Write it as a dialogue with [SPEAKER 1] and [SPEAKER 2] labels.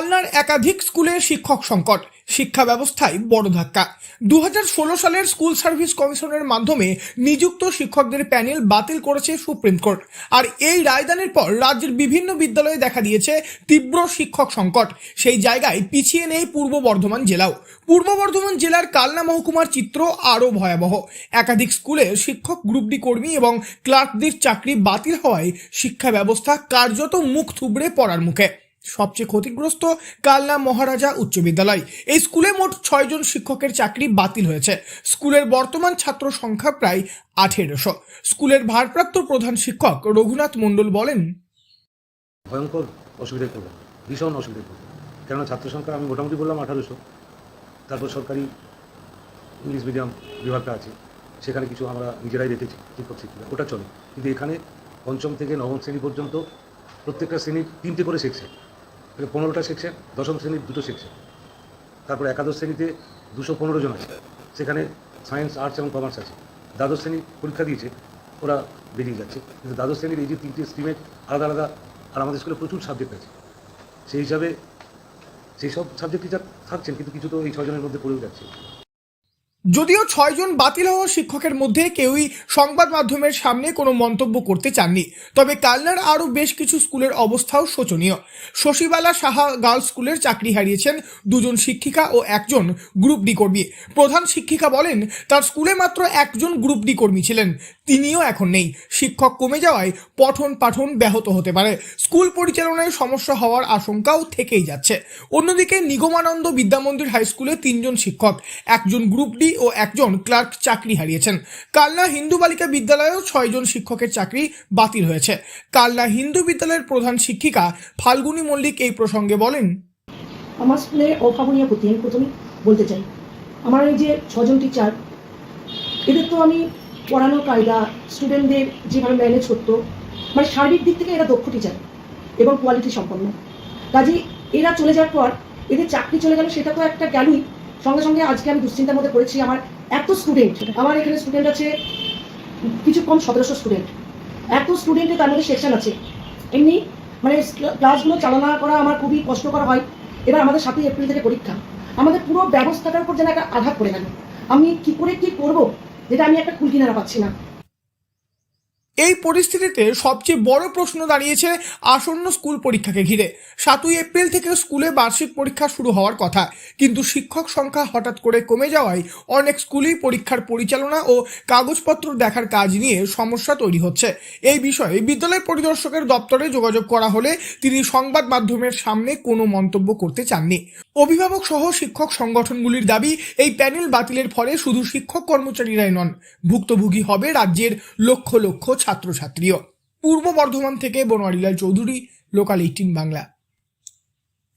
[SPEAKER 1] কালনার একাধিক স্কুলে শিক্ষক সংকট, শিক্ষা ব্যবস্থায় বড় ধাক্কা। 2016 সালের স্কুল সার্ভিস কমিশনের মাধ্যমে নিযুক্ত শিক্ষকদের প্যানেল বাতিল করেছে সুপ্রিম কোর্ট। আর এই রায়দানের পর রাজ্যের বিভিন্ন বিদ্যালয়ে দেখা দিয়েছে তীব্র শিক্ষক সংকট। সেই জায়গায় পিছিয়ে নেই পূর্ব বর্ধমান জেলাও। পূর্ব বর্ধমান জেলার কালনা মহকুমার চিত্র আরও ভয়াবহ। একাধিক স্কুলে শিক্ষক গ্রুপ ডি কর্মী এবং ক্লার্কদের চাকরি বাতিল হওয়ায় শিক্ষা ব্যবস্থা কার্যত মুখ থুবড়ে পড়ার মুখে। সবচেয়ে ক্ষতিগ্রস্ত কালনা মহারাজা উচ্চ বিদ্যালয়। এই স্কুলে মোট 6 জন শিক্ষকের চাকরি বাতিল হয়েছে। স্কুলের বর্তমান ছাত্র সংখ্যা প্রায় 1800। স্কুলের ভারপ্রাপ্ত প্রধান শিক্ষক রঘুনাথ মণ্ডল বলেন,
[SPEAKER 2] ভয়ঙ্কর অসুবিধায় পড়লাম, ভীষণ অসুবিধায় পড়লাম। কেননা ছাত্র সংখ্যা আমি মোটামুটি বললাম 1800। তারপর সরকারি ইংলিশ মিডিয়াম বিভাগটা আছে, সেখানে কিছু আমরা নিজেরাই রেখেছি শিক্ষক শিক্ষিকা, ওটা চলে। কিন্তু এখানে পঞ্চম থেকে নবম শ্রেণী পর্যন্ত প্রত্যেকটা শ্রেণীর 3টে করে সেকশন, 15টা সেকশন, দশম শ্রেণীর 2টো সেকশন। তারপর একাদশ শ্রেণীতে 215 জন আছে, সেখানে সায়েন্স, আর্টস এবং কমার্স আছে। দ্বাদশ শ্রেণী পরীক্ষা দিয়েছে, ওরা বেরিয়ে যাচ্ছে। কিন্তু দ্বাদশ শ্রেণীর এই যে 3টে স্ট্রিমে আলাদা আলাদা, আর আমাদের স্কুলে প্রচুর সাবজেক্ট আছে, সেই হিসাবে সেই সব সাবজেক্ট টিচার থাকছেন, কিন্তু কিছু তো এই 6 জনের মধ্যে পড়েও যাচ্ছে।
[SPEAKER 1] যদিও 6 জন বাতিল হওয়া শিক্ষকের মধ্যে কেউই সংবাদ মাধ্যমের সামনে কোনো মন্তব্য করতে চাননি। তবে কালনার আরও বেশ কিছু স্কুলের অবস্থাও শোচনীয়। শশীবালা সাহা গার্লস স্কুলের চাকরি হারিয়েছেন 2 জন শিক্ষিকা ও 1 জন গ্রুপ ডি কর্মী। প্রধান শিক্ষিকা বলেন, তার স্কুলে মাত্র 1 জন গ্রুপ ডি কর্মী ছিলেন, তিনিও এখন নেই। শিক্ষক কমে যাওয়ায় পঠন পাঠন ব্যাহত হতে পারে। স্কুল পরিচালনায় সমস্যা হওয়ার আশঙ্কাও থেকেই যাচ্ছে। অন্যদিকে নিগমানন্দ বিদ্যামন্দির হাই স্কুলে 3 জন শিক্ষক, 1 জন গ্রুপ ডি ও 1 জন ক্লার্ক চাকরি হারিয়েছেন। কালনা হিন্দু বালিকা বিদ্যালয়েও 6 জন শিক্ষকের চাকরি বাতিল হয়েছে। কালনা হিন্দু বিদ্যালয়ের প্রধান শিক্ষিকা ফাল্গুনী মল্লিক এই প্রসঙ্গে বলেন,
[SPEAKER 3] আমার স্কুলে অভাবনীয় ক্ষতি আমি প্রথমে বলতে চাই। আমার এই যে 6 জন টিচার, এদের তো আমি পড়ানোর কায়দা, স্টুডেন্টদের যেভাবে ম্যানেজ করতো, মানে সার্বিক দিক থেকে এরা দক্ষ টিচার এবং কোয়ালিটি সম্পন্ন। কাজেই এরা চলে যাওয়ার পর এদের চাকরি চলে গেল, সেটা তো একটা গেলই। সঙ্গে সঙ্গে আজকে আমি দুশ্চিন্তার মধ্যে পড়েছি। আমার এত স্টুডেন্ট, আমার এখানে স্টুডেন্ট আছে কিছু কম 1700 স্টুডেন্ট। এত স্টুডেন্টের তার মধ্যে সেকশন আছে, এমনি মানে ক্লাসগুলো চালনা করা আমার খুবই কষ্টকর হয়। এবার আমাদের 7ই এপ্রিল থেকে পরীক্ষা, আমাদের পুরো ব্যবস্থাটার উপর যেন একটা আঘাত পড়ে গেল। আমি কি করে কি করব, যেটা আমি একটা কুল কিনারা পাচ্ছি না।
[SPEAKER 1] এই পরিস্থিতিতে সবচেয়ে বড় প্রশ্ন দাঁড়িয়েছে আসন্ন স্কুল পরীক্ষাকে ঘিরে। 7ই এপ্রিল থেকে স্কুলে বার্ষিক পরীক্ষা শুরু হওয়ার কথা, কিন্তু শিক্ষক সংখ্যা হঠাৎ করে কমে যাওয়ায় অনেক স্কুলেই পরীক্ষার পরিচালনা ও কাগজপত্র দেখার কাজ নিয়ে সমস্যা তৈরি হচ্ছে। এই বিষয়ে বিদ্যালয় পরিদর্শকের দপ্তরে যোগাযোগ করা হলে তিনি সংবাদ মাধ্যমের সামনে কোনো মন্তব্য করতে চাননি। অভিভাবক সহ শিক্ষক সংগঠনগুলির দাবি, এই প্যানেল বাতিলের ফলে শুধু শিক্ষক কর্মচারীরাই নন, ভুক্তভোগী হবে রাজ্যের লক্ষ লক্ষ ছাত্রছাত্রীও। পূর্ব বর্ধমান থেকে বনোয়ারিলাল চৌধুরী, লোকাল 18 বাংলা।